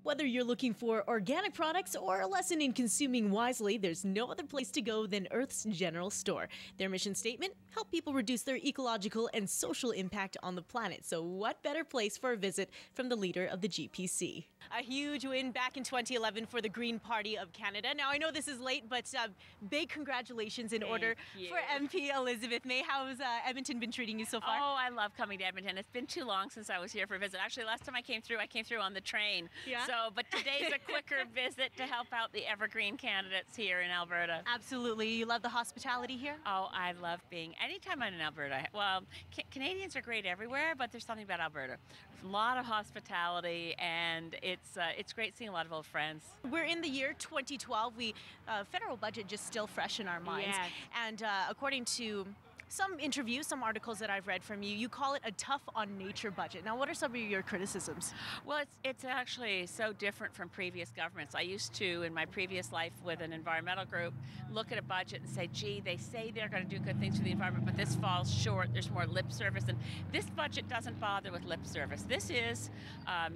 Whether you're looking for organic products or a lesson in consuming wisely, there's no other place to go than Earth's General Store. Their mission statement: help people reduce their ecological and social impact on the planet. So what better place for a visit from the leader of the GPC? A huge win back in 2011 for the Green Party of Canada. Now, I know this is late, but big congratulations in order for MP Elizabeth May. How's Edmonton been treating you so far? Oh, I love coming to Edmonton. It's been too long since I was here for a visit. Actually, last time I came through on the train. Yeah. But today's a quicker visit to help out the evergreen candidates here in Alberta. Absolutely. You love the hospitality here? Oh, I love being anytime I'm in Alberta. Well, Canadians are great everywhere, but there's something about Alberta. There's a lot of hospitality, and it's great seeing a lot of old friends. We're in the year 2012. Federal budget just still fresh in our minds. Yes. And according to some interviews, some articles that I've read from you, you call it a tough on nature budget. Now, what are some of your criticisms? Well, it's actually so different from previous governments. I used to, in my previous life with an environmental group, look at a budget and say, gee, they say they're going to do good things for the environment, but this falls short. There's more lip service. And this budget doesn't bother with lip service. This is,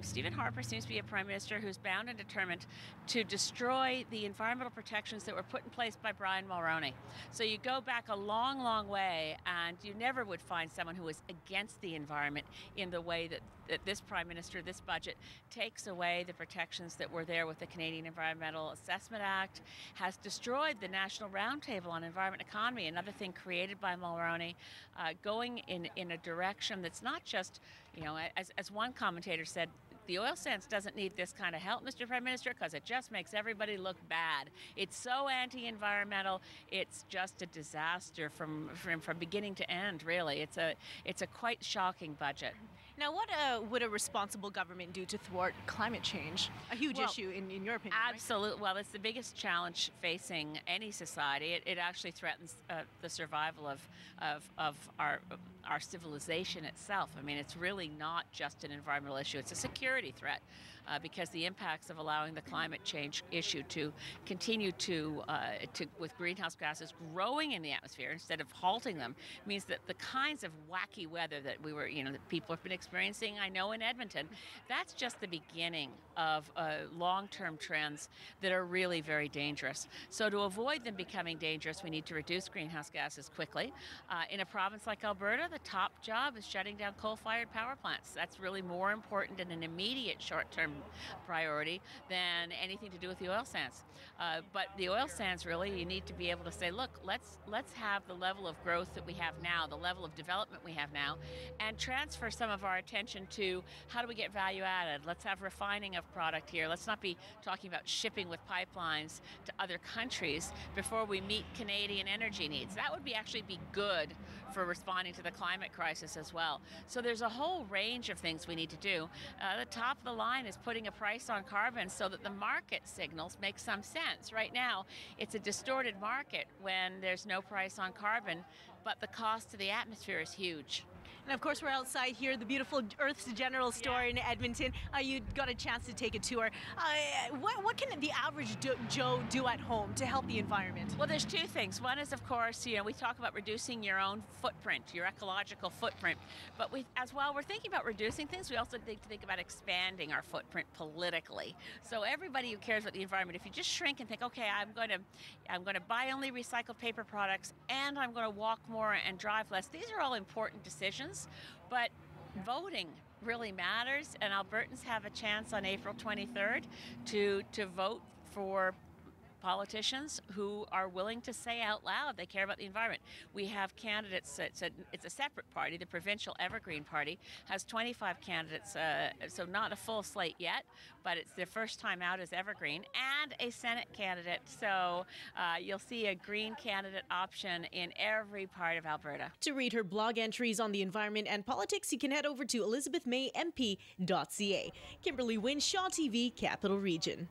Stephen Harper seems to be a prime minister who's bound and determined to destroy the environmental protections that were put in place by Brian Mulroney. So you go back a long, long way, and you never would find someone who is against the environment in the way that this Prime Minister, this budget, takes away the protections that were there with the Canadian Environmental Assessment Act, has destroyed the National Roundtable on Environment and Economy, another thing created by Mulroney, going in a direction that's not just, as one commentator said, the oil sands doesn't need this kind of help, Mr. Prime Minister, because it just makes everybody look bad. It's so anti-environmental. It's just a disaster from beginning to end, really. It's a quite shocking budget. Now, what would a responsible government do to thwart climate change? A huge issue, in your opinion. Absolutely. Right? Well, it's the biggest challenge facing any society. It actually threatens the survival of our civilization itself. I mean, it's really not just an environmental issue. It's a security threat because the impacts of allowing the climate change issue to continue to with greenhouse gases growing in the atmosphere instead of halting them means that the kinds of wacky weather that that people have been experiencing, I know in Edmonton, that's just the beginning of long-term trends that are really very dangerous. So to avoid them becoming dangerous, we need to reduce greenhouse gases quickly. In a province like Alberta, the top job is shutting down coal-fired power plants. That's really more important and an immediate short-term priority than anything to do with the oil sands. But the oil sands, really, you need to be able to say, look, let's have the level of growth that we have now, the level of development we have now, and transfer some of our attention to how do we get value added. Let's have refining of product here. Let's not be talking about shipping with pipelines to other countries before we meet Canadian energy needs. That would actually be good for responding to the climate crisis as well. So there's a whole range of things we need to do. The top of the line is putting a price on carbon so that the market signals make some sense. Right now, it's a distorted market when there's no price on carbon, but the cost to the atmosphere is huge. And of course, we're outside here, the beautiful Earth's General Store in Edmonton. You got a chance to take a tour. What can the average Joe do at home to help the environment? Well, there's two things. One is, of course, we talk about reducing your own footprint, your ecological footprint. But as well, we're thinking about reducing things. We also need to think about expanding our footprint politically. So everybody who cares about the environment, if you just shrink and think, okay, I'm going to buy only recycled paper products, and I'm going to walk more and drive less. These are all important decisions, but voting really matters, and Albertans have a chance on April 23rd to vote for politicians who are willing to say out loud they care about the environment. We have candidates, it's a separate party, the Provincial Evergreen Party has 25 candidates, so not a full slate yet, but it's their first time out as Evergreen, and a Senate candidate. So you'll see a green candidate option in every part of Alberta. To read her blog entries on the environment and politics, you can head over to elizabethmaymp.ca. Kimberly Wynn, Shaw TV, Capital Region.